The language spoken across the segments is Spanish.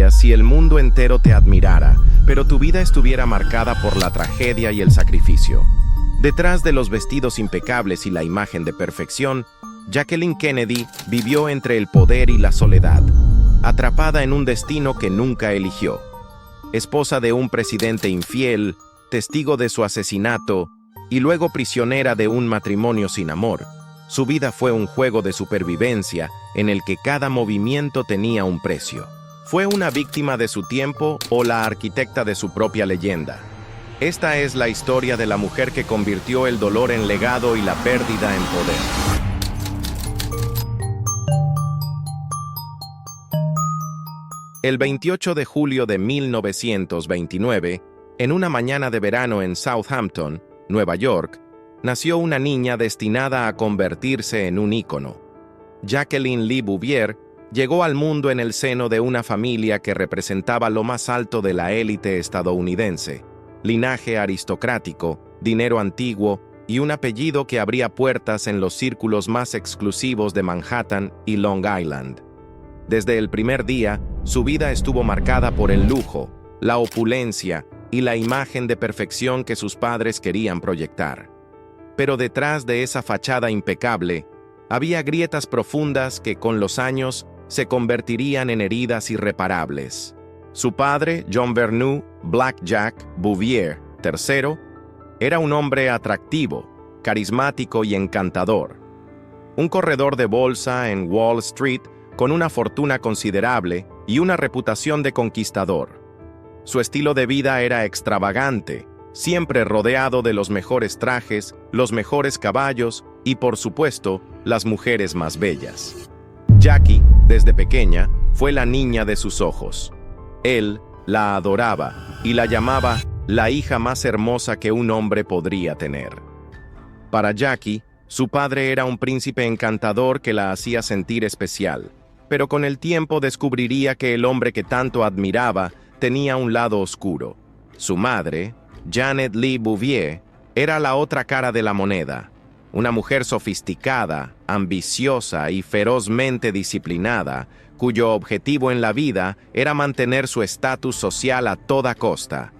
pasarías si el mundo entero te admirara, pero tu vida estuviera marcada por la tragedia y el sacrificio? Detrás de los vestidos impecables y la imagen de perfección, Jacqueline Kennedy vivió entre el poder y la soledad, atrapada en un destino que nunca eligió. Esposa de un presidente infiel, testigo de su asesinato y luego prisionera de un matrimonio sin amor, su vida fue un juego de supervivencia en el que cada movimiento tenía un precio. ¿Fue una víctima de su tiempo o la arquitecta de su propia leyenda? Esta es la historia de la mujer que convirtió el dolor en legado y la pérdida en poder. El 28 de julio de 1929, en una mañana de verano en Southampton, Nueva York, nació una niña destinada a convertirse en un ícono. Jacqueline Lee Bouvier llegó al mundo en el seno de una familia que representaba lo más alto de la élite estadounidense, linaje aristocrático, dinero antiguo y un apellido que abría puertas en los círculos más exclusivos de Manhattan y Long Island. Desde el primer día, su vida estuvo marcada por el lujo, la opulencia y la imagen de perfección que sus padres querían proyectar. Pero detrás de esa fachada impecable, había grietas profundas que con los años se convertirían en heridas irreparables. Su padre, John Vernou Black Jack Bouvier III, era un hombre atractivo, carismático y encantador. Un corredor de bolsa en Wall Street con una fortuna considerable y una reputación de conquistador. Su estilo de vida era extravagante, siempre rodeado de los mejores trajes, los mejores caballos y, por supuesto, las mujeres más bellas. Jackie, desde pequeña, fue la niña de sus ojos. Él la adoraba y la llamaba la hija más hermosa que un hombre podría tener. Para Jackie, su padre era un príncipe encantador que la hacía sentir especial, pero con el tiempo descubriría que el hombre que tanto admiraba tenía un lado oscuro. Su madre, Janet Lee Bouvier, era la otra cara de la moneda, una mujer sofisticada, ambiciosa y ferozmente disciplinada, cuyo objetivo en la vida era mantener su estatus social a toda costa.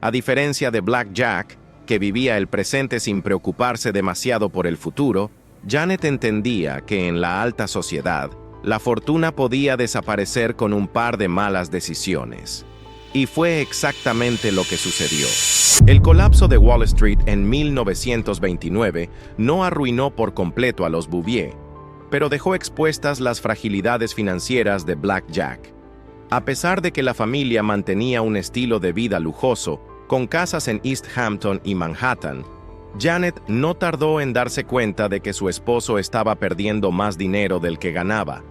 A diferencia de Black Jack, que vivía el presente sin preocuparse demasiado por el futuro, Janet entendía que en la alta sociedad, la fortuna podía desaparecer con un par de malas decisiones. Y fue exactamente lo que sucedió. El colapso de Wall Street en 1929 no arruinó por completo a los Bouvier, pero dejó expuestas las fragilidades financieras de Black Jack. A pesar de que la familia mantenía un estilo de vida lujoso, con casas en East Hampton y Manhattan, Janet no tardó en darse cuenta de que su esposo estaba perdiendo más dinero del que ganaba.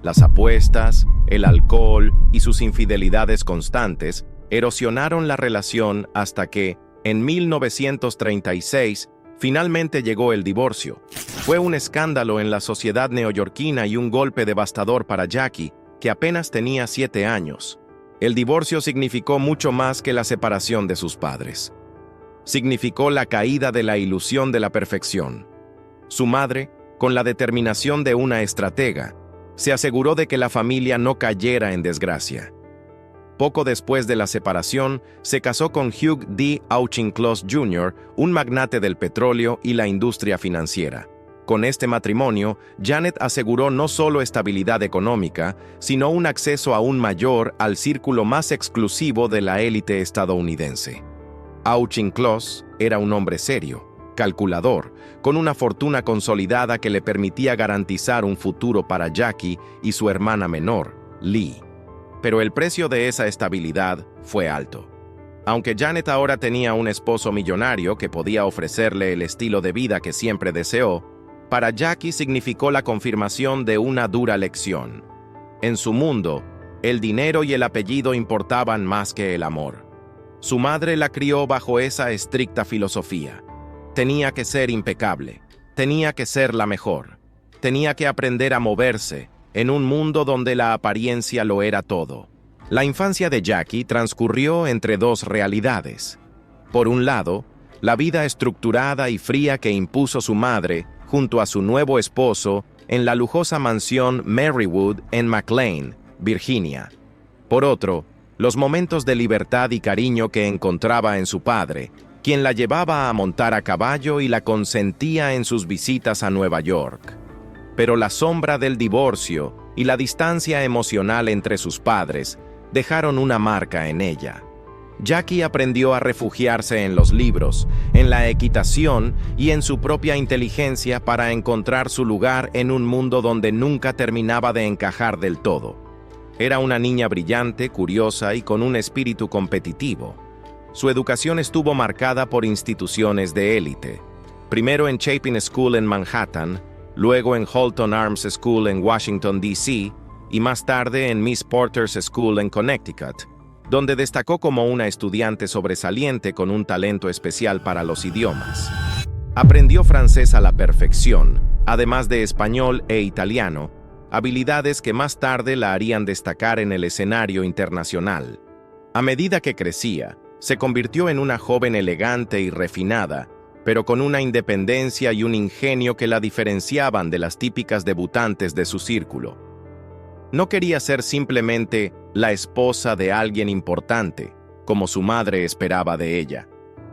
Las apuestas, el alcohol y sus infidelidades constantes erosionaron la relación hasta que, en 1936, finalmente llegó el divorcio. Fue un escándalo en la sociedad neoyorquina y un golpe devastador para Jackie, que apenas tenía 7 años. El divorcio significó mucho más que la separación de sus padres. Significó la caída de la ilusión de la perfección. Su madre, con la determinación de una estratega, se aseguró de que la familia no cayera en desgracia. Poco después de la separación, se casó con Hugh D. Auchincloss Jr., un magnate del petróleo y la industria financiera. Con este matrimonio, Janet aseguró no solo estabilidad económica, sino un acceso aún mayor al círculo más exclusivo de la élite estadounidense. Auchincloss era un hombre serio, calculador, con una fortuna consolidada que le permitía garantizar un futuro para Jackie y su hermana menor, Lee. Pero el precio de esa estabilidad fue alto. Aunque Janet ahora tenía un esposo millonario que podía ofrecerle el estilo de vida que siempre deseó, para Jackie significó la confirmación de una dura lección. En su mundo, el dinero y el apellido importaban más que el amor. Su madre la crió bajo esa estricta filosofía. Tenía que ser impecable, tenía que ser la mejor, tenía que aprender a moverse en un mundo donde la apariencia lo era todo. La infancia de Jackie transcurrió entre dos realidades. Por un lado, la vida estructurada y fría que impuso su madre junto a su nuevo esposo en la lujosa mansión Marywood en McLean, Virginia. Por otro, los momentos de libertad y cariño que encontraba en su padre, quien la llevaba a montar a caballo y la consentía en sus visitas a Nueva York. Pero la sombra del divorcio y la distancia emocional entre sus padres dejaron una marca en ella. Jackie aprendió a refugiarse en los libros, en la equitación y en su propia inteligencia para encontrar su lugar en un mundo donde nunca terminaba de encajar del todo. Era una niña brillante, curiosa y con un espíritu competitivo. Su educación estuvo marcada por instituciones de élite, primero en Chapin School en Manhattan, luego en Halton Arms School en Washington, D.C., y más tarde en Miss Porter's School en Connecticut, donde destacó como una estudiante sobresaliente con un talento especial para los idiomas. Aprendió francés a la perfección, además de español e italiano, habilidades que más tarde la harían destacar en el escenario internacional. A medida que crecía, se convirtió en una joven elegante y refinada, pero con una independencia y un ingenio que la diferenciaban de las típicas debutantes de su círculo. No quería ser simplemente la esposa de alguien importante, como su madre esperaba de ella.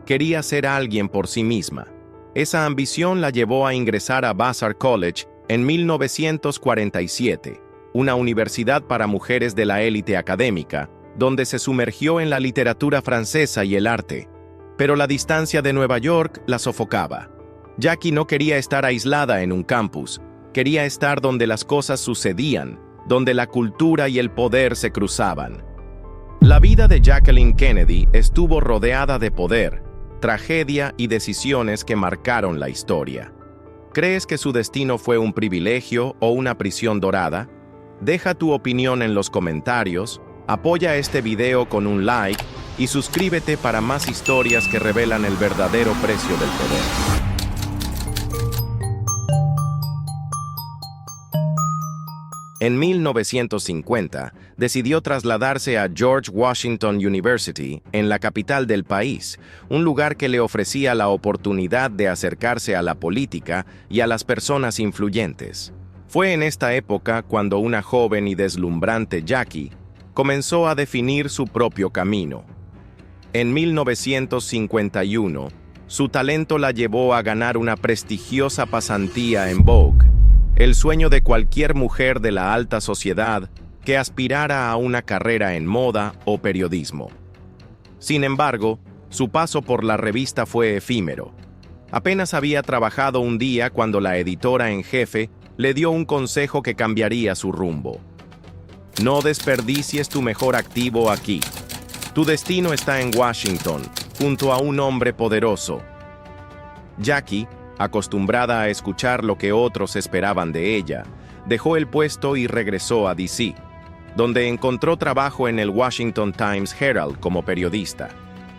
Quería ser alguien por sí misma. Esa ambición la llevó a ingresar a Vassar College en 1947, una universidad para mujeres de la élite académica, donde se sumergió en la literatura francesa y el arte. Pero la distancia de Nueva York la sofocaba. Jackie no quería estar aislada en un campus, quería estar donde las cosas sucedían, donde la cultura y el poder se cruzaban. La vida de Jacqueline Kennedy estuvo rodeada de poder, tragedia y decisiones que marcaron la historia. ¿Crees que su destino fue un privilegio o una prisión dorada? Deja tu opinión en los comentarios, apoya este video con un like y suscríbete para más historias que revelan el verdadero precio del poder. En 1950, decidió trasladarse a George Washington University, en la capital del país, un lugar que le ofrecía la oportunidad de acercarse a la política y a las personas influyentes. Fue en esta época cuando una joven y deslumbrante Jackie comenzó a definir su propio camino. En 1951, su talento la llevó a ganar una prestigiosa pasantía en Vogue, el sueño de cualquier mujer de la alta sociedad que aspirara a una carrera en moda o periodismo. Sin embargo, su paso por la revista fue efímero. Apenas había trabajado un día cuando la editora en jefe le dio un consejo que cambiaría su rumbo. No desperdicies tu mejor activo aquí. Tu destino está en Washington, junto a un hombre poderoso. Jackie, acostumbrada a escuchar lo que otros esperaban de ella, dejó el puesto y regresó a D.C., donde encontró trabajo en el Washington Times Herald como periodista.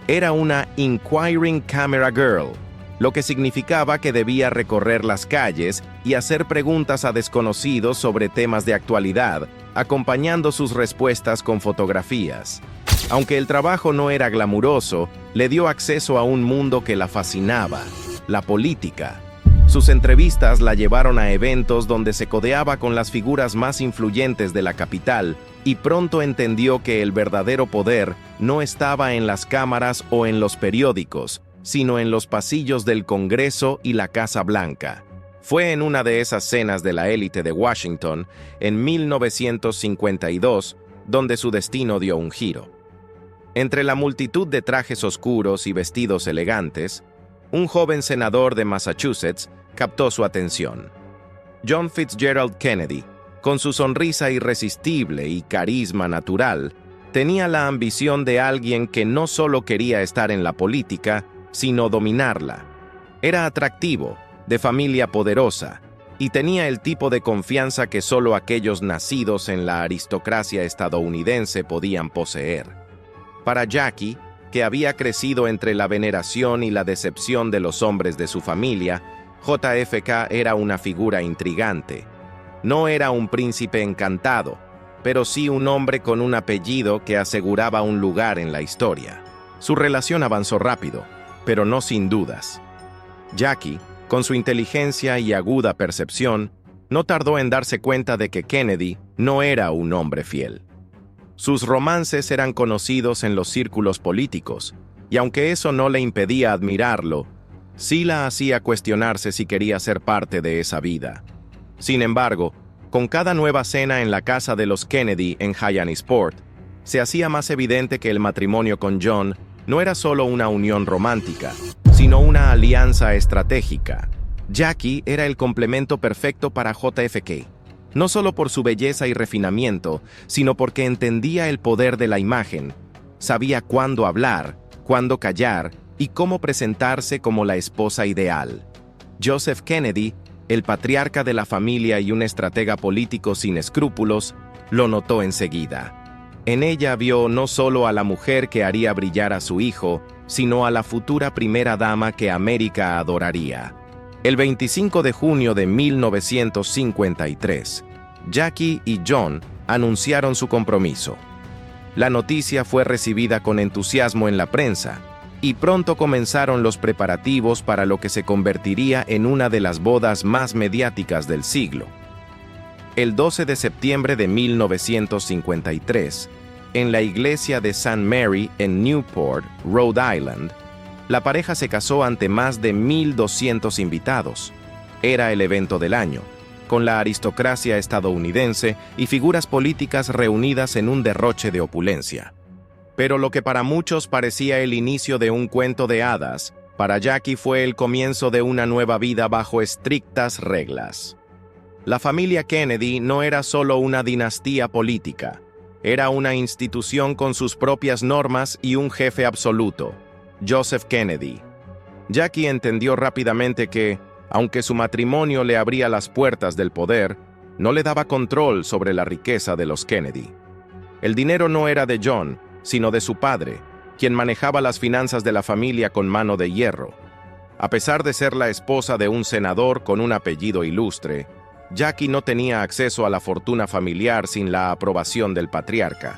Era una Inquiring Camera Girl, lo que significaba que debía recorrer las calles y hacer preguntas a desconocidos sobre temas de actualidad, acompañando sus respuestas con fotografías. Aunque el trabajo no era glamuroso, le dio acceso a un mundo que la fascinaba: la política. Sus entrevistas la llevaron a eventos donde se codeaba con las figuras más influyentes de la capital y pronto entendió que el verdadero poder no estaba en las cámaras o en los periódicos, sino en los pasillos del Congreso y la Casa Blanca. Fue en una de esas cenas de la élite de Washington, en 1952, donde su destino dio un giro. Entre la multitud de trajes oscuros y vestidos elegantes, un joven senador de Massachusetts captó su atención. John Fitzgerald Kennedy, con su sonrisa irresistible y carisma natural, tenía la ambición de alguien que no solo quería estar en la política, sino dominarla. Era atractivo, de familia poderosa, y tenía el tipo de confianza que solo aquellos nacidos en la aristocracia estadounidense podían poseer. Para Jackie, que había crecido entre la veneración y la decepción de los hombres de su familia, JFK era una figura intrigante. No era un príncipe encantado, pero sí un hombre con un apellido que aseguraba un lugar en la historia. Su relación avanzó rápido, pero no sin dudas. Jackie, con su inteligencia y aguda percepción, no tardó en darse cuenta de que Kennedy no era un hombre fiel. Sus romances eran conocidos en los círculos políticos, y aunque eso no le impedía admirarlo, sí la hacía cuestionarse si quería ser parte de esa vida. Sin embargo, con cada nueva cena en la casa de los Kennedy en Hyannisport, se hacía más evidente que el matrimonio con John no era solo una unión romántica, sino una alianza estratégica. Jackie era el complemento perfecto para JFK, no solo por su belleza y refinamiento, sino porque entendía el poder de la imagen, sabía cuándo hablar, cuándo callar y cómo presentarse como la esposa ideal. Joseph Kennedy, el patriarca de la familia y un estratega político sin escrúpulos, lo notó enseguida. En ella vio no solo a la mujer que haría brillar a su hijo, sino a la futura primera dama que América adoraría. El 25 de junio de 1953, Jackie y John anunciaron su compromiso. La noticia fue recibida con entusiasmo en la prensa, y pronto comenzaron los preparativos para lo que se convertiría en una de las bodas más mediáticas del siglo. El 12 de septiembre de 1953, en la iglesia de St. Mary en Newport, Rhode Island, la pareja se casó ante más de 1,200 invitados. Era el evento del año, con la aristocracia estadounidense y figuras políticas reunidas en un derroche de opulencia. Pero lo que para muchos parecía el inicio de un cuento de hadas, para Jackie fue el comienzo de una nueva vida bajo estrictas reglas. La familia Kennedy no era solo una dinastía política, era una institución con sus propias normas y un jefe absoluto, Joseph Kennedy. Jackie entendió rápidamente que, aunque su matrimonio le abría las puertas del poder, no le daba control sobre la riqueza de los Kennedy. El dinero no era de John, sino de su padre, quien manejaba las finanzas de la familia con mano de hierro. A pesar de ser la esposa de un senador con un apellido ilustre, Jackie no tenía acceso a la fortuna familiar sin la aprobación del patriarca.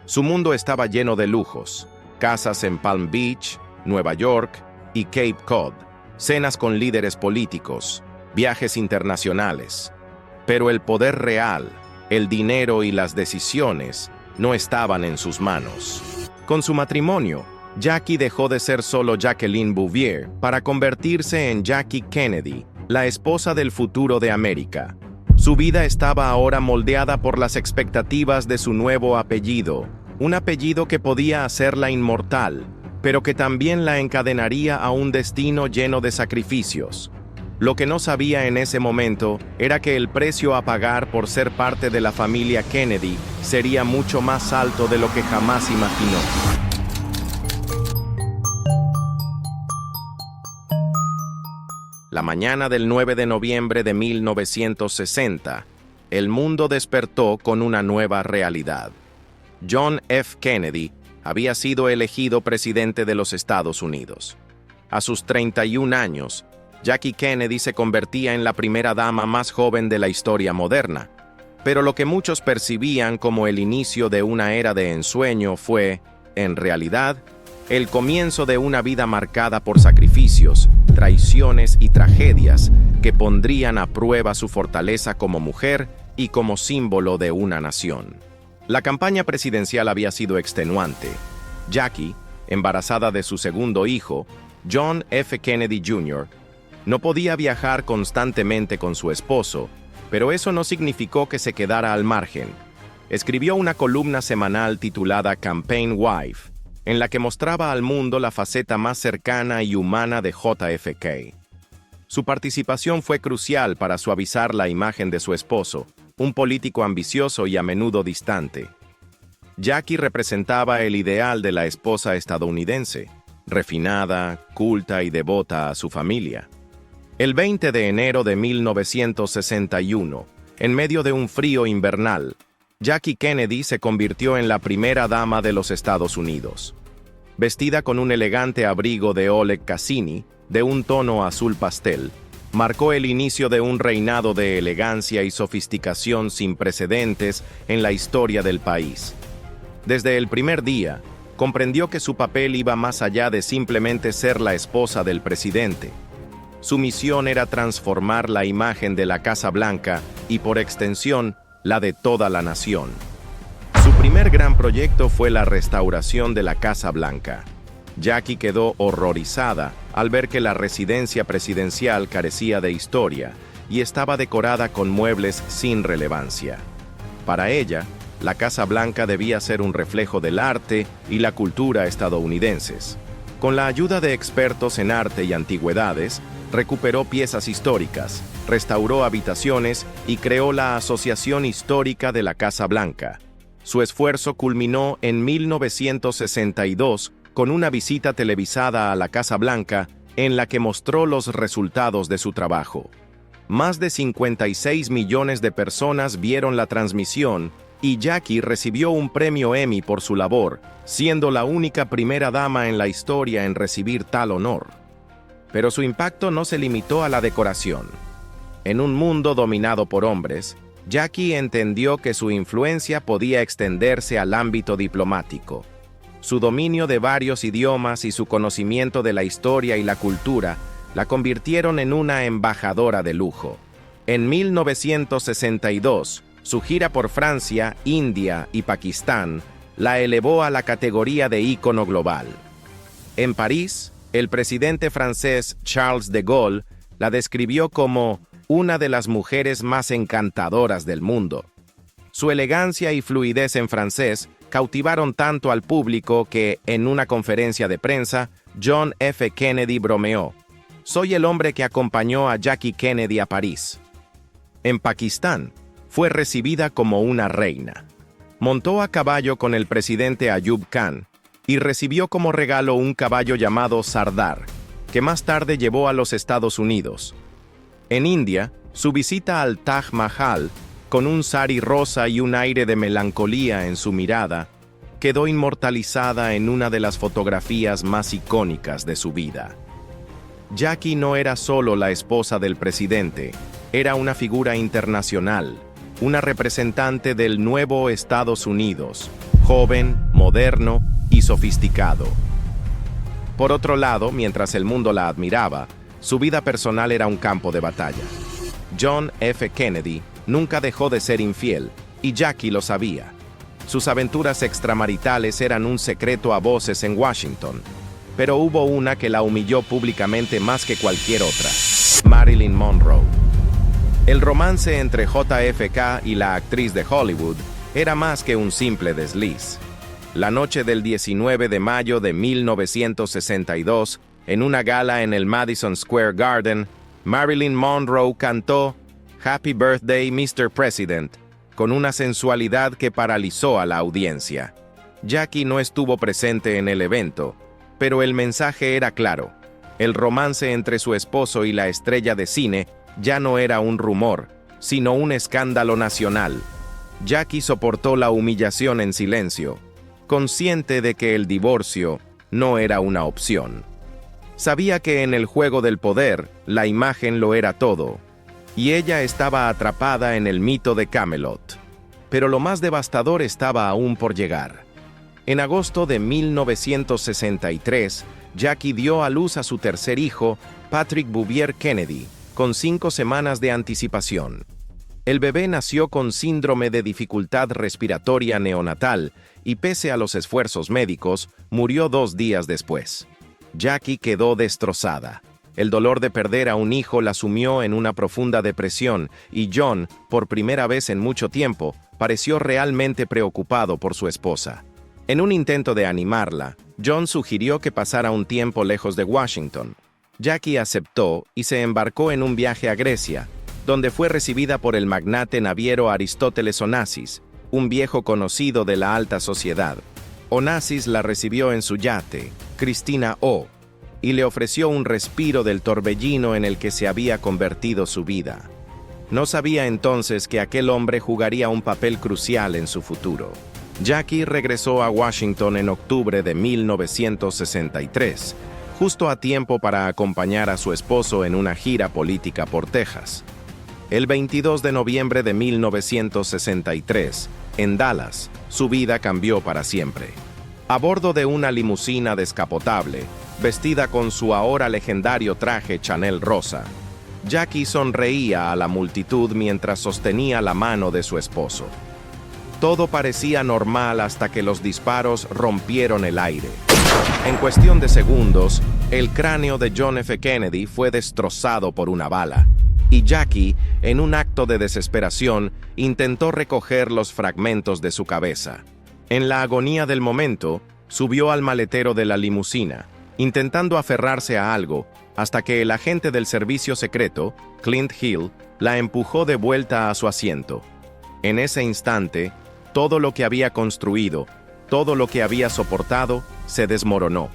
Su mundo estaba lleno de lujos: casas en Palm Beach, Nueva York y Cape Cod, cenas con líderes políticos, viajes internacionales. Pero el poder real, el dinero y las decisiones no estaban en sus manos. Con su matrimonio, Jackie dejó de ser solo Jacqueline Bouvier para convertirse en Jackie Kennedy, la esposa del futuro de América. Su vida estaba ahora moldeada por las expectativas de su nuevo apellido, un apellido que podía hacerla inmortal, pero que también la encadenaría a un destino lleno de sacrificios. Lo que no sabía en ese momento era que el precio a pagar por ser parte de la familia Kennedy sería mucho más alto de lo que jamás imaginó. La mañana del 9 de noviembre de 1960, el mundo despertó con una nueva realidad. John F. Kennedy había sido elegido presidente de los Estados Unidos. A sus 31 años, Jackie Kennedy se convertía en la primera dama más joven de la historia moderna. Pero lo que muchos percibían como el inicio de una era de ensueño fue, en realidad, el comienzo de una vida marcada por sacrificios, traiciones y tragedias que pondrían a prueba su fortaleza como mujer y como símbolo de una nación. La campaña presidencial había sido extenuante. Jackie, embarazada de su segundo hijo, John F. Kennedy Jr., no podía viajar constantemente con su esposo, pero eso no significó que se quedara al margen. Escribió una columna semanal titulada Campaign Wife, en la que mostraba al mundo la faceta más cercana y humana de JFK. Su participación fue crucial para suavizar la imagen de su esposo, un político ambicioso y a menudo distante. Jackie representaba el ideal de la esposa estadounidense, refinada, culta y devota a su familia. El 20 de enero de 1961, en medio de un frío invernal, Jackie Kennedy se convirtió en la primera dama de los Estados Unidos. Vestida con un elegante abrigo de Oleg Cassini, de un tono azul pastel, marcó el inicio de un reinado de elegancia y sofisticación sin precedentes en la historia del país. Desde el primer día, comprendió que su papel iba más allá de simplemente ser la esposa del presidente. Su misión era transformar la imagen de la Casa Blanca y, por extensión, la de toda la nación. Su primer primer gran proyecto fue la restauración de la Casa Blanca. Jackie quedó horrorizada al ver que la residencia presidencial carecía de historia y estaba decorada con muebles sin relevancia. Para ella, la Casa Blanca debía ser un reflejo del arte y la cultura estadounidenses. Con la ayuda de expertos en arte y antigüedades, recuperó piezas históricas, restauró habitaciones y creó la Asociación Histórica de la Casa Blanca. Su esfuerzo culminó en 1962 con una visita televisada a la Casa Blanca en la que mostró los resultados de su trabajo. Más de 56 millones de personas vieron la transmisión y Jackie recibió un premio Emmy por su labor, siendo la única primera dama en la historia en recibir tal honor. Pero su impacto no se limitó a la decoración. En un mundo dominado por hombres, Jackie entendió que su influencia podía extenderse al ámbito diplomático. Su dominio de varios idiomas y su conocimiento de la historia y la cultura la convirtieron en una embajadora de lujo. En 1962, su gira por Francia, India y Pakistán la elevó a la categoría de ícono global. En París, el presidente francés Charles de Gaulle la describió como una de las mujeres más encantadoras del mundo. Su elegancia y fluidez en francés cautivaron tanto al público que, en una conferencia de prensa, John F. Kennedy bromeó: «Soy el hombre que acompañó a Jackie Kennedy a París». En Pakistán, fue recibida como una reina. Montó a caballo con el presidente Ayub Khan y recibió como regalo un caballo llamado Sardar, que más tarde llevó a los Estados Unidos. En India, su visita al Taj Mahal, con un sari rosa y un aire de melancolía en su mirada, quedó inmortalizada en una de las fotografías más icónicas de su vida. Jackie no era solo la esposa del presidente, era una figura internacional, una representante del nuevo Estados Unidos, joven, moderno y sofisticado. Por otro lado, mientras el mundo la admiraba, su vida personal era un campo de batalla. John F. Kennedy nunca dejó de ser infiel, y Jackie lo sabía. Sus aventuras extramaritales eran un secreto a voces en Washington, pero hubo una que la humilló públicamente más que cualquier otra: Marilyn Monroe. El romance entre JFK y la actriz de Hollywood era más que un simple desliz. La noche del 19 de mayo de 1962, en una gala en el Madison Square Garden, Marilyn Monroe cantó Happy Birthday, Mr. President, con una sensualidad que paralizó a la audiencia. Jackie no estuvo presente en el evento, pero el mensaje era claro. El romance entre su esposo y la estrella de cine ya no era un rumor, sino un escándalo nacional. Jackie soportó la humillación en silencio, consciente de que el divorcio no era una opción. Sabía que en el juego del poder, la imagen lo era todo, y ella estaba atrapada en el mito de Camelot. Pero lo más devastador estaba aún por llegar. En agosto de 1963, Jackie dio a luz a su tercer hijo, Patrick Bouvier Kennedy, con 5 semanas de anticipación. El bebé nació con síndrome de dificultad respiratoria neonatal y, pese a los esfuerzos médicos, murió 2 días después. Jackie quedó destrozada. El dolor de perder a un hijo la sumió en una profunda depresión y John, por primera vez en mucho tiempo, pareció realmente preocupado por su esposa. En un intento de animarla, John sugirió que pasara un tiempo lejos de Washington. Jackie aceptó y se embarcó en un viaje a Grecia, donde fue recibida por el magnate naviero Aristóteles Onassis, un viejo conocido de la alta sociedad. Onassis la recibió en su yate, Christina O., y le ofreció un respiro del torbellino en el que se había convertido su vida. No sabía entonces que aquel hombre jugaría un papel crucial en su futuro. Jackie regresó a Washington en octubre de 1963, justo a tiempo para acompañar a su esposo en una gira política por Texas. El 22 de noviembre de 1963, en Dallas, su vida cambió para siempre. A bordo de una limusina descapotable, vestida con su ahora legendario traje Chanel rosa, Jackie sonreía a la multitud mientras sostenía la mano de su esposo. Todo parecía normal hasta que los disparos rompieron el aire. En cuestión de segundos, el cráneo de John F. Kennedy fue destrozado por una bala, y Jackie, en un acto de desesperación, intentó recoger los fragmentos de su cabeza. En la agonía del momento, subió al maletero de la limusina, intentando aferrarse a algo, hasta que el agente del servicio secreto, Clint Hill, la empujó de vuelta a su asiento. En ese instante, todo lo que había construido, todo lo que había soportado, se desmoronó.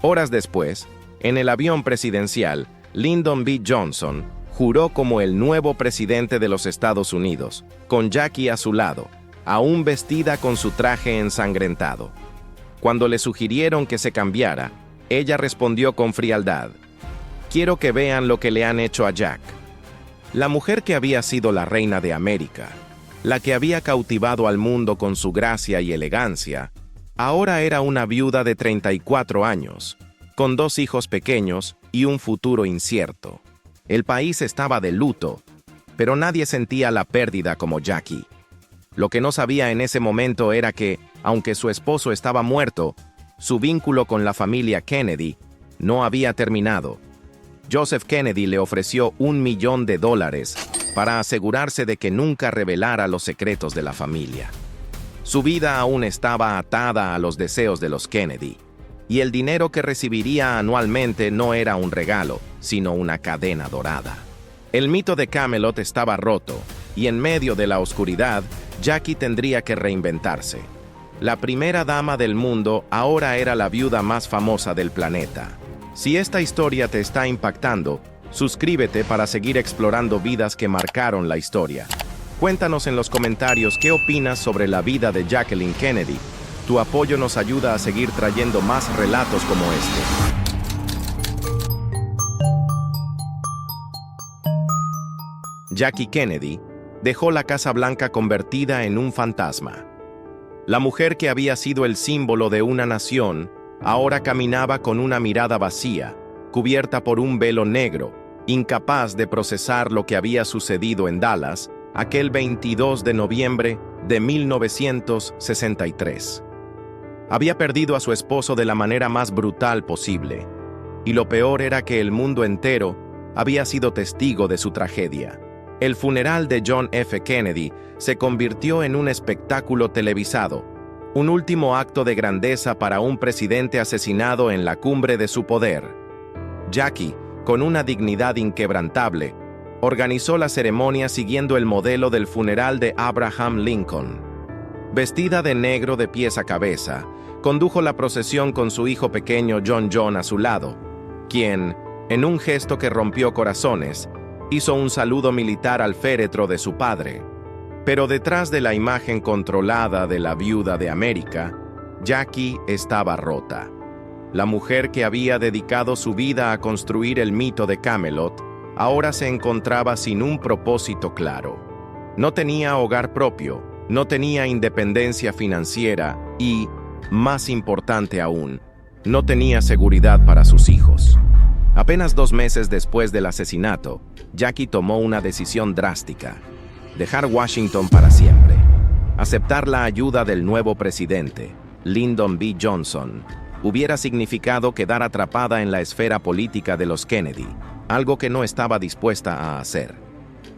Horas después, en el avión presidencial, Lyndon B. Johnson juró como el nuevo presidente de los Estados Unidos, con Jackie a su lado, aún vestida con su traje ensangrentado. Cuando le sugirieron que se cambiara, ella respondió con frialdad: «Quiero que vean lo que le han hecho a Jack». La mujer que había sido la reina de América, la que había cautivado al mundo con su gracia y elegancia, ahora era una viuda de 34 años, con 2 hijos pequeños y un futuro incierto. El país estaba de luto, pero nadie sentía la pérdida como Jackie. Lo que no sabía en ese momento era que, aunque su esposo estaba muerto, su vínculo con la familia Kennedy no había terminado. Joseph Kennedy le ofreció $1 millón para asegurarse de que nunca revelara los secretos de la familia. Su vida aún estaba atada a los deseos de los Kennedy, y el dinero que recibiría anualmente no era un regalo, sino una cadena dorada. El mito de Camelot estaba roto, y en medio de la oscuridad, Jackie tendría que reinventarse. La primera dama del mundo ahora era la viuda más famosa del planeta. Si esta historia te está impactando, suscríbete para seguir explorando vidas que marcaron la historia. Cuéntanos en los comentarios qué opinas sobre la vida de Jacqueline Kennedy. Tu apoyo nos ayuda a seguir trayendo más relatos como este. Jackie Kennedy dejó la Casa Blanca convertida en un fantasma. La mujer que había sido el símbolo de una nación, ahora caminaba con una mirada vacía, cubierta por un velo negro, incapaz de procesar lo que había sucedido en Dallas aquel 22 de noviembre de 1963. Había perdido a su esposo de la manera más brutal posible, y lo peor era que el mundo entero había sido testigo de su tragedia. El funeral de John F. Kennedy se convirtió en un espectáculo televisado, un último acto de grandeza para un presidente asesinado en la cumbre de su poder. Jackie, con una dignidad inquebrantable, organizó la ceremonia siguiendo el modelo del funeral de Abraham Lincoln. Vestida de negro de pies a cabeza, condujo la procesión con su hijo pequeño John a su lado, quien, en un gesto que rompió corazones, hizo un saludo militar al féretro de su padre. Pero detrás de la imagen controlada de la viuda de América, Jackie estaba rota. La mujer que había dedicado su vida a construir el mito de Camelot, ahora se encontraba sin un propósito claro. No tenía hogar propio, no tenía independencia financiera y, más importante aún, no tenía seguridad para sus hijos. Apenas 2 meses después del asesinato, Jackie tomó una decisión drástica: dejar Washington para siempre. Aceptar la ayuda del nuevo presidente, Lyndon B. Johnson, hubiera significado quedar atrapada en la esfera política de los Kennedy, algo que no estaba dispuesta a hacer.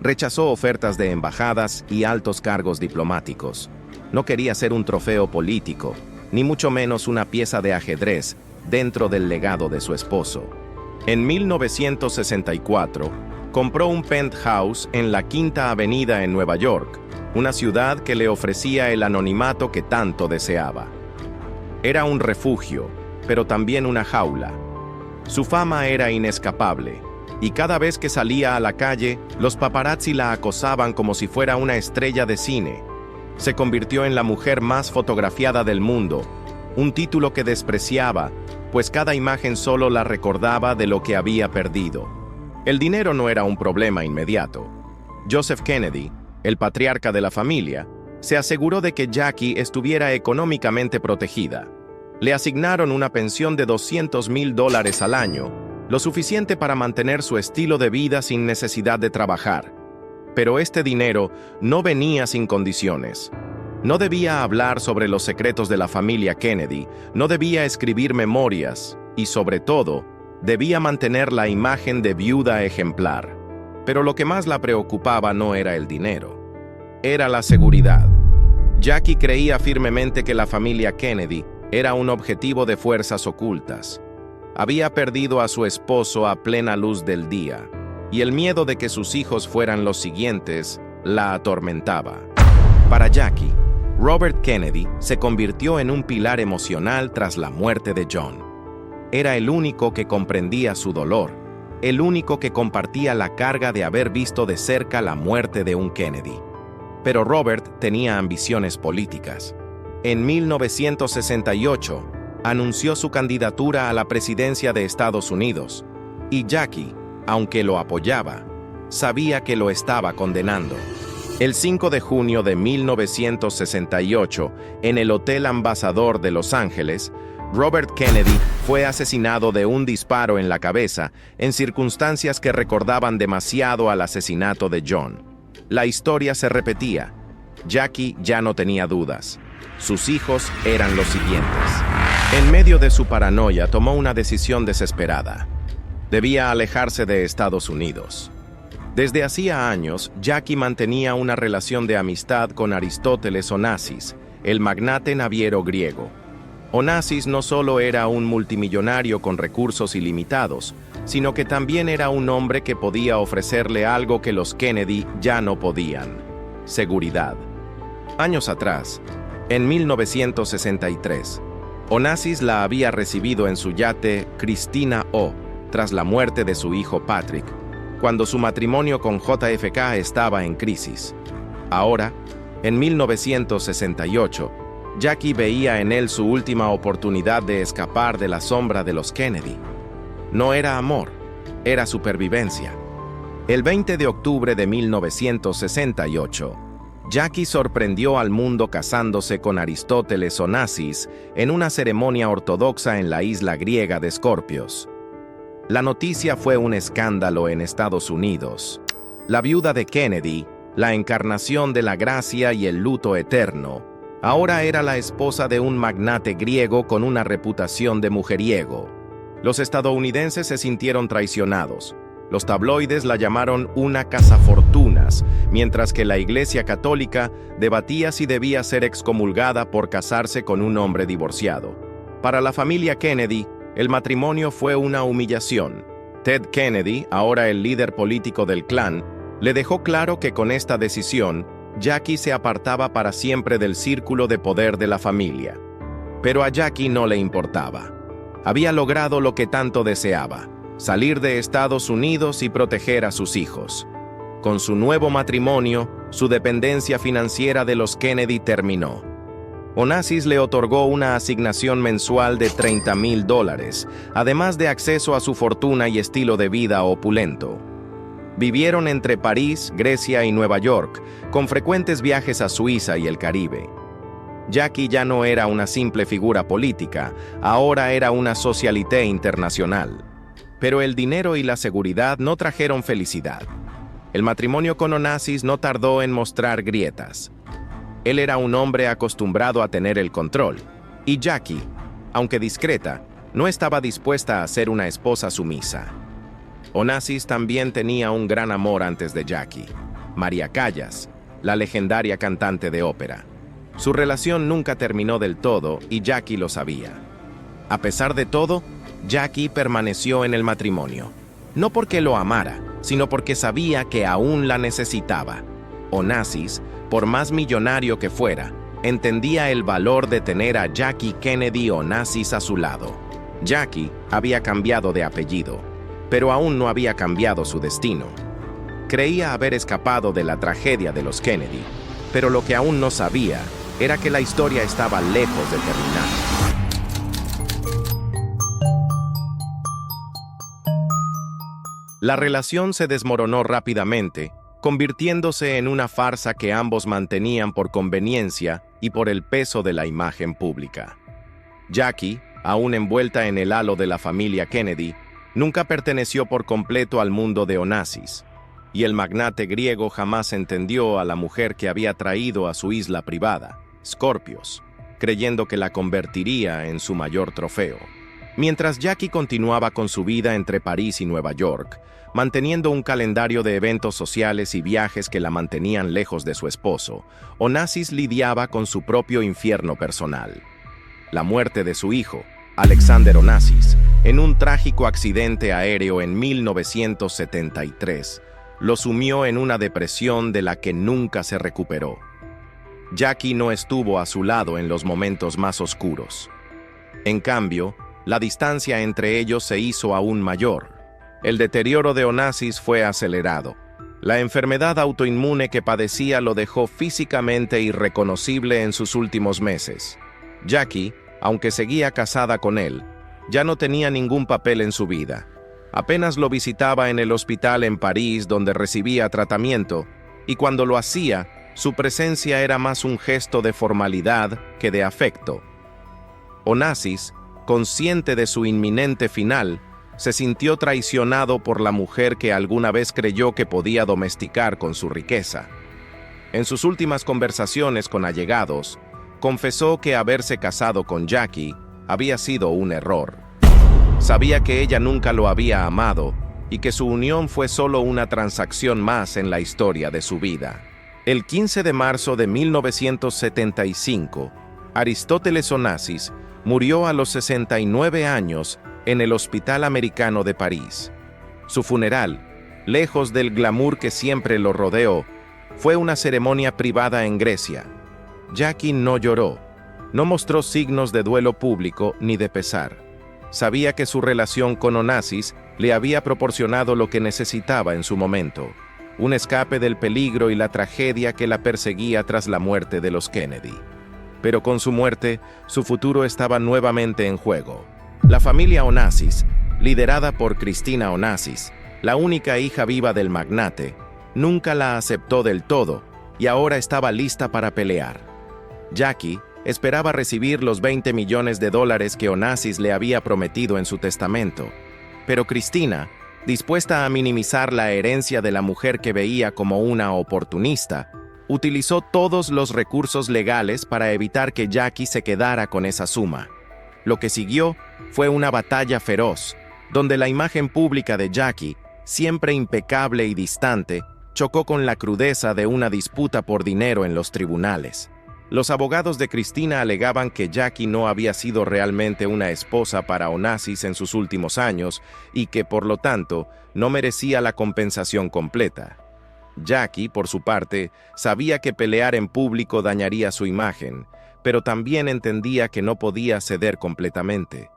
Rechazó ofertas de embajadas y altos cargos diplomáticos. No quería ser un trofeo político, ni mucho menos una pieza de ajedrez dentro del legado de su esposo. En 1964, compró un penthouse en la Quinta Avenida en Nueva York, una ciudad que le ofrecía el anonimato que tanto deseaba. Era un refugio, pero también una jaula. Su fama era inescapable, y cada vez que salía a la calle, los paparazzi la acosaban como si fuera una estrella de cine. Se convirtió en la mujer más fotografiada del mundo, un título que despreciaba, pues cada imagen solo la recordaba de lo que había perdido. El dinero no era un problema inmediato. Joseph Kennedy, el patriarca de la familia, se aseguró de que Jackie estuviera económicamente protegida. Le asignaron una pensión de $200,000 al año, lo suficiente para mantener su estilo de vida sin necesidad de trabajar. Pero este dinero no venía sin condiciones. No debía hablar sobre los secretos de la familia Kennedy, no debía escribir memorias y, sobre todo, debía mantener la imagen de viuda ejemplar. Pero lo que más la preocupaba no era el dinero, era la seguridad. Jackie creía firmemente que la familia Kennedy era un objetivo de fuerzas ocultas. Había perdido a su esposo a plena luz del día, y el miedo de que sus hijos fueran los siguientes la atormentaba. Para Jackie, Robert Kennedy se convirtió en un pilar emocional tras la muerte de John. Era el único que comprendía su dolor, el único que compartía la carga de haber visto de cerca la muerte de un Kennedy. Pero Robert tenía ambiciones políticas. En 1968, anunció su candidatura a la presidencia de Estados Unidos, y Jackie, aunque lo apoyaba, sabía que lo estaba condenando. El 5 de junio de 1968, en el Hotel Ambassador de Los Ángeles, Robert Kennedy fue asesinado de un disparo en la cabeza en circunstancias que recordaban demasiado al asesinato de John. La historia se repetía. Jackie ya no tenía dudas. Sus hijos eran los siguientes. En medio de su paranoia, tomó una decisión desesperada. Debía alejarse de Estados Unidos. Desde hacía años, Jackie mantenía una relación de amistad con Aristóteles Onassis, el magnate naviero griego. Onassis no solo era un multimillonario con recursos ilimitados, sino que también era un hombre que podía ofrecerle algo que los Kennedy ya no podían: seguridad. Años atrás, en 1963, Onassis la había recibido en su yate Christina O, tras la muerte de su hijo Patrick, cuando su matrimonio con JFK estaba en crisis. Ahora, en 1968, Jackie veía en él su última oportunidad de escapar de la sombra de los Kennedy. No era amor, era supervivencia. El 20 de octubre de 1968, Jackie sorprendió al mundo casándose con Aristóteles Onassis en una ceremonia ortodoxa en la isla griega de Scorpios. La noticia fue un escándalo en Estados Unidos. La viuda de Kennedy, la encarnación de la gracia y el luto eterno, ahora era la esposa de un magnate griego con una reputación de mujeriego. Los estadounidenses se sintieron traicionados. Los tabloides la llamaron una cazafortunas, mientras que la Iglesia Católica debatía si debía ser excomulgada por casarse con un hombre divorciado. Para la familia Kennedy, el matrimonio fue una humillación. Ted Kennedy, ahora el líder político del clan, le dejó claro que con esta decisión, Jackie se apartaba para siempre del círculo de poder de la familia. Pero a Jackie no le importaba. Había logrado lo que tanto deseaba: salir de Estados Unidos y proteger a sus hijos. Con su nuevo matrimonio, su dependencia financiera de los Kennedy terminó. Onassis le otorgó una asignación mensual de $30,000, además de acceso a su fortuna y estilo de vida opulento. Vivieron entre París, Grecia y Nueva York, con frecuentes viajes a Suiza y el Caribe. Jackie ya no era una simple figura política, ahora era una socialité internacional. Pero el dinero y la seguridad no trajeron felicidad. El matrimonio con Onassis no tardó en mostrar grietas. Él era un hombre acostumbrado a tener el control, y Jackie, aunque discreta, no estaba dispuesta a ser una esposa sumisa. Onassis también tenía un gran amor antes de Jackie: María Callas, la legendaria cantante de ópera. Su relación nunca terminó del todo y Jackie lo sabía. A pesar de todo, Jackie permaneció en el matrimonio, no porque lo amara, sino porque sabía que aún la necesitaba. Onassis, por más millonario que fuera, entendía el valor de tener a Jackie Kennedy Onassis a su lado. Jackie había cambiado de apellido, pero aún no había cambiado su destino. Creía haber escapado de la tragedia de los Kennedy, pero lo que aún no sabía era que la historia estaba lejos de terminar. La relación se desmoronó rápidamente, convirtiéndose en una farsa que ambos mantenían por conveniencia y por el peso de la imagen pública. Jackie, aún envuelta en el halo de la familia Kennedy, nunca perteneció por completo al mundo de Onassis, y el magnate griego jamás entendió a la mujer que había traído a su isla privada. Scorpios, creyendo que la convertiría en su mayor trofeo. Mientras Jackie continuaba con su vida entre París y Nueva York, manteniendo un calendario de eventos sociales y viajes que la mantenían lejos de su esposo, Onassis lidiaba con su propio infierno personal. La muerte de su hijo, Alexander Onassis, en un trágico accidente aéreo en 1973, lo sumió en una depresión de la que nunca se recuperó. Jackie no estuvo a su lado en los momentos más oscuros. En cambio, la distancia entre ellos se hizo aún mayor. El deterioro de Onassis fue acelerado. La enfermedad autoinmune que padecía lo dejó físicamente irreconocible en sus últimos meses. Jackie, aunque seguía casada con él, ya no tenía ningún papel en su vida. Apenas lo visitaba en el hospital en París donde recibía tratamiento, y cuando lo hacía, su presencia era más un gesto de formalidad que de afecto. Onassis, consciente de su inminente final, se sintió traicionado por la mujer que alguna vez creyó que podía domesticar con su riqueza. En sus últimas conversaciones con allegados, confesó que haberse casado con Jackie había sido un error. Sabía que ella nunca lo había amado y que su unión fue solo una transacción más en la historia de su vida. El 15 de marzo de 1975, Aristóteles Onassis murió a los 69 años en el Hospital Americano de París. Su funeral, lejos del glamour que siempre lo rodeó, fue una ceremonia privada en Grecia. Jackie no lloró, no mostró signos de duelo público ni de pesar. Sabía que su relación con Onassis le había proporcionado lo que necesitaba en su momento, un escape del peligro y la tragedia que la perseguía tras la muerte de los Kennedy. Pero con su muerte, su futuro estaba nuevamente en juego. La familia Onassis, liderada por Christina Onassis, la única hija viva del magnate, nunca la aceptó del todo y ahora estaba lista para pelear. Jackie esperaba recibir los $20 millones que Onassis le había prometido en su testamento, pero Christina, dispuesta a minimizar la herencia de la mujer que veía como una oportunista, utilizó todos los recursos legales para evitar que Jackie se quedara con esa suma. Lo que siguió fue una batalla feroz, donde la imagen pública de Jackie, siempre impecable y distante, chocó con la crudeza de una disputa por dinero en los tribunales. Los abogados de Christina alegaban que Jackie no había sido realmente una esposa para Onassis en sus últimos años y que, por lo tanto, no merecía la compensación completa. Jackie, por su parte, sabía que pelear en público dañaría su imagen, pero también entendía que no podía ceder completamente.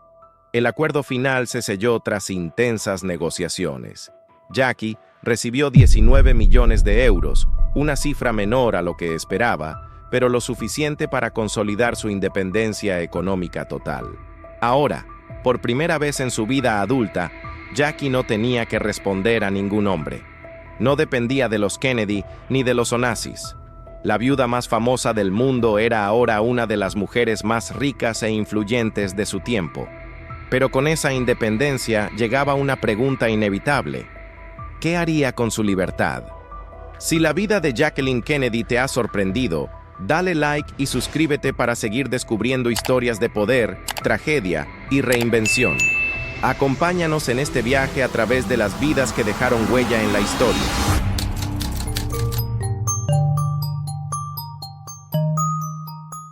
El acuerdo final se selló tras intensas negociaciones. Jackie recibió 19 millones de euros, una cifra menor a lo que esperaba, pero lo suficiente para consolidar su independencia económica total. Ahora, por primera vez en su vida adulta, Jackie no tenía que responder a ningún hombre. No dependía de los Kennedy ni de los Onassis. La viuda más famosa del mundo era ahora una de las mujeres más ricas e influyentes de su tiempo. Pero con esa independencia llegaba una pregunta inevitable. ¿Qué haría con su libertad? Si la vida de Jacqueline Kennedy te ha sorprendido, dale like y suscríbete para seguir descubriendo historias de poder, tragedia y reinvención. Acompáñanos en este viaje a través de las vidas que dejaron huella en la historia.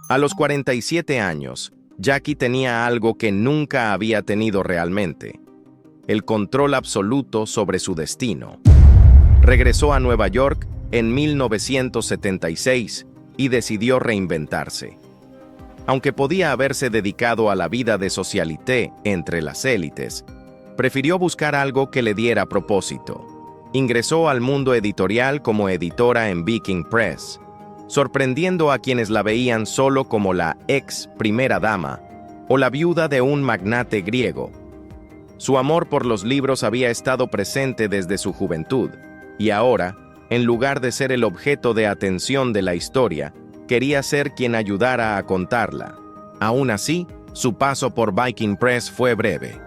A los 47 años, Jackie tenía algo que nunca había tenido realmente: el control absoluto sobre su destino. Regresó a Nueva York en 1976 y decidió reinventarse. Aunque podía haberse dedicado a la vida de socialité entre las élites, prefirió buscar algo que le diera propósito. Ingresó al mundo editorial como editora en Viking Press, sorprendiendo a quienes la veían solo como la ex primera dama o la viuda de un magnate griego. Su amor por los libros había estado presente desde su juventud, y ahora, en lugar de ser el objeto de atención de la historia, quería ser quien ayudara a contarla. Aún así, su paso por Viking Press fue breve.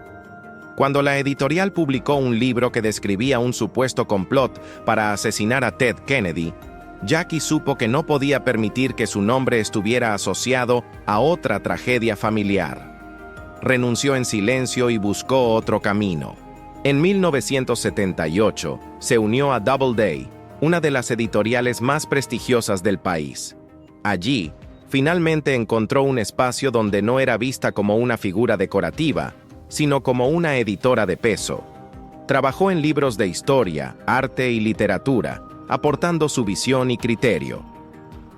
Cuando la editorial publicó un libro que describía un supuesto complot para asesinar a Ted Kennedy, Jackie supo que no podía permitir que su nombre estuviera asociado a otra tragedia familiar. Renunció en silencio y buscó otro camino. En 1978, se unió a Doubleday, una de las editoriales más prestigiosas del país. Allí, finalmente encontró un espacio donde no era vista como una figura decorativa, sino como una editora de peso. Trabajó en libros de historia, arte y literatura, aportando su visión y criterio.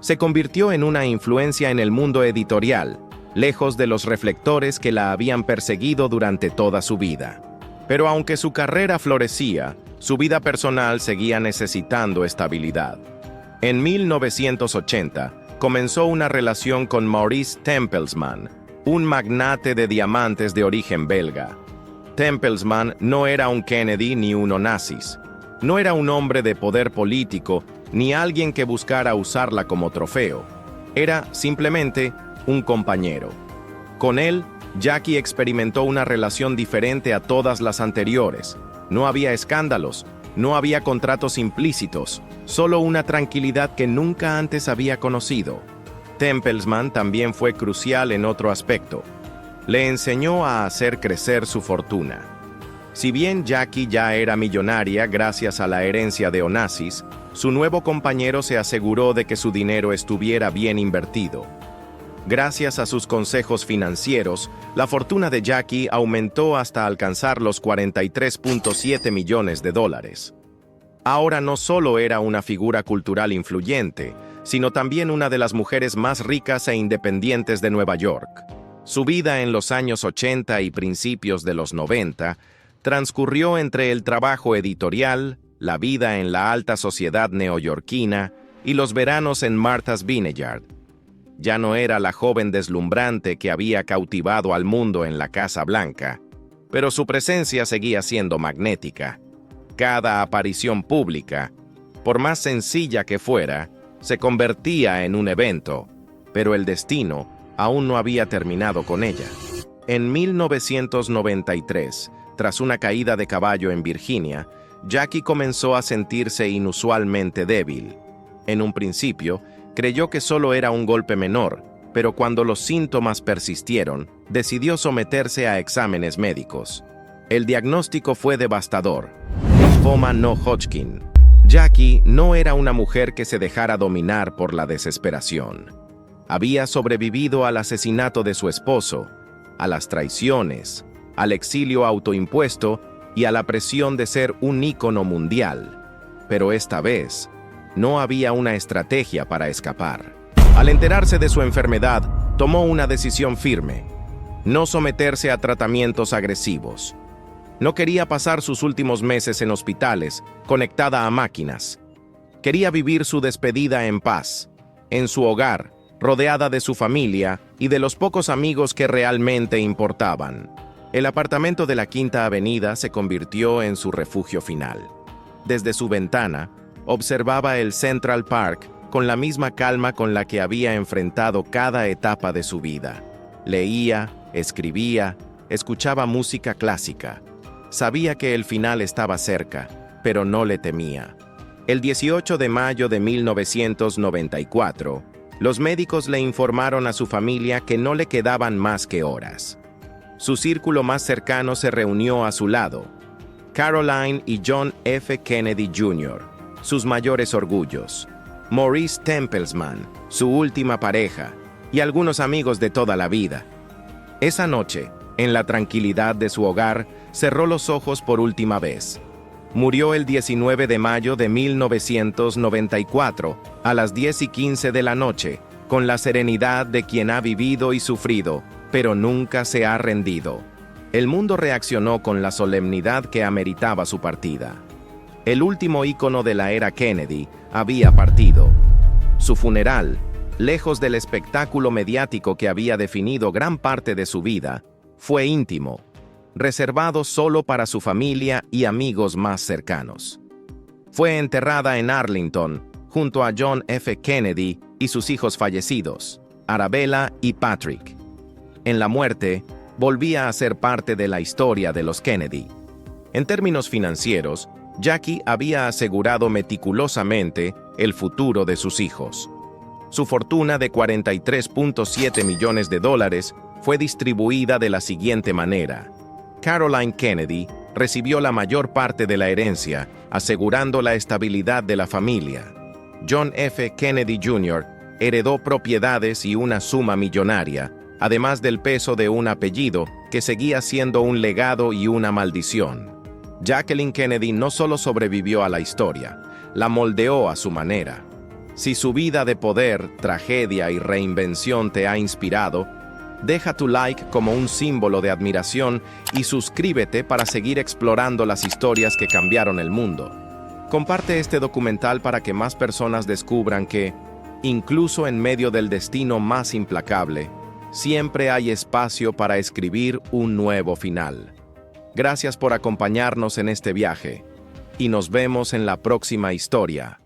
Se convirtió en una influencia en el mundo editorial, lejos de los reflectores que la habían perseguido durante toda su vida. Pero aunque su carrera florecía, su vida personal seguía necesitando estabilidad. En 1980, comenzó una relación con Maurice Tempelsman, un magnate de diamantes de origen belga. Tempelsman no era un Kennedy ni un Onassis. No era un hombre de poder político, ni alguien que buscara usarla como trofeo. Era simplemente un compañero. Con él, Jackie experimentó una relación diferente a todas las anteriores. No había escándalos, no había contratos implícitos, solo una tranquilidad que nunca antes había conocido. Tempelsman también fue crucial en otro aspecto. Le enseñó a hacer crecer su fortuna. Si bien Jackie ya era millonaria gracias a la herencia de Onassis, su nuevo compañero se aseguró de que su dinero estuviera bien invertido. Gracias a sus consejos financieros, la fortuna de Jackie aumentó hasta alcanzar los $43.7 millones. Ahora no solo era una figura cultural influyente, sino también una de las mujeres más ricas e independientes de Nueva York. Su vida en los años 80 y principios de los 90 transcurrió entre el trabajo editorial, la vida en la alta sociedad neoyorquina y los veranos en Martha's Vineyard. Ya no era la joven deslumbrante que había cautivado al mundo en la Casa Blanca, pero su presencia seguía siendo magnética. Cada aparición pública, por más sencilla que fuera, se convertía en un evento, pero el destino aún no había terminado con ella. En 1993, tras una caída de caballo en Virginia, Jackie comenzó a sentirse inusualmente débil. En un principio, creyó que solo era un golpe menor, pero cuando los síntomas persistieron, decidió someterse a exámenes médicos. El diagnóstico fue devastador: linfoma no Hodgkin. Jackie no era una mujer que se dejara dominar por la desesperación. Había sobrevivido al asesinato de su esposo, a las traiciones, al exilio autoimpuesto y a la presión de ser un ícono mundial. Pero esta vez, no había una estrategia para escapar. Al enterarse de su enfermedad, tomó una decisión firme: no someterse a tratamientos agresivos. No quería pasar sus últimos meses en hospitales, conectada a máquinas. Quería vivir su despedida en paz, en su hogar, rodeada de su familia y de los pocos amigos que realmente importaban. El apartamento de la Quinta Avenida se convirtió en su refugio final. Desde su ventana, observaba el Central Park con la misma calma con la que había enfrentado cada etapa de su vida. Leía, escribía, escuchaba música clásica. Sabía que el final estaba cerca, pero no le temía. El 18 de mayo de 1994, los médicos le informaron a su familia que no le quedaban más que horas. Su círculo más cercano se reunió a su lado: Caroline y John F. Kennedy Jr., sus mayores orgullos; Maurice Tempelsman, su última pareja, y algunos amigos de toda la vida. Esa noche, en la tranquilidad de su hogar, cerró los ojos por última vez. Murió el 19 de mayo de 1994, a las 10:15 de la noche, con la serenidad de quien ha vivido y sufrido, pero nunca se ha rendido. El mundo reaccionó con la solemnidad que ameritaba su partida. El último ícono de la era Kennedy había partido. Su funeral, lejos del espectáculo mediático que había definido gran parte de su vida, fue íntimo, reservado solo para su familia y amigos más cercanos. Fue enterrada en Arlington, junto a John F. Kennedy y sus hijos fallecidos, Arabella y Patrick. En la muerte, volvía a ser parte de la historia de los Kennedy. En términos financieros, Jackie había asegurado meticulosamente el futuro de sus hijos. Su fortuna de $43.7 millones fue distribuida de la siguiente manera. Caroline Kennedy recibió la mayor parte de la herencia, asegurando la estabilidad de la familia. John F. Kennedy Jr. heredó propiedades y una suma millonaria, además del peso de un apellido que seguía siendo un legado y una maldición. Jacqueline Kennedy no solo sobrevivió a la historia, la moldeó a su manera. Si su vida de poder, tragedia y reinvención te ha inspirado, deja tu like como un símbolo de admiración y suscríbete para seguir explorando las historias que cambiaron el mundo. Comparte este documental para que más personas descubran que, incluso en medio del destino más implacable, siempre hay espacio para escribir un nuevo final. Gracias por acompañarnos en este viaje, y nos vemos en la próxima historia.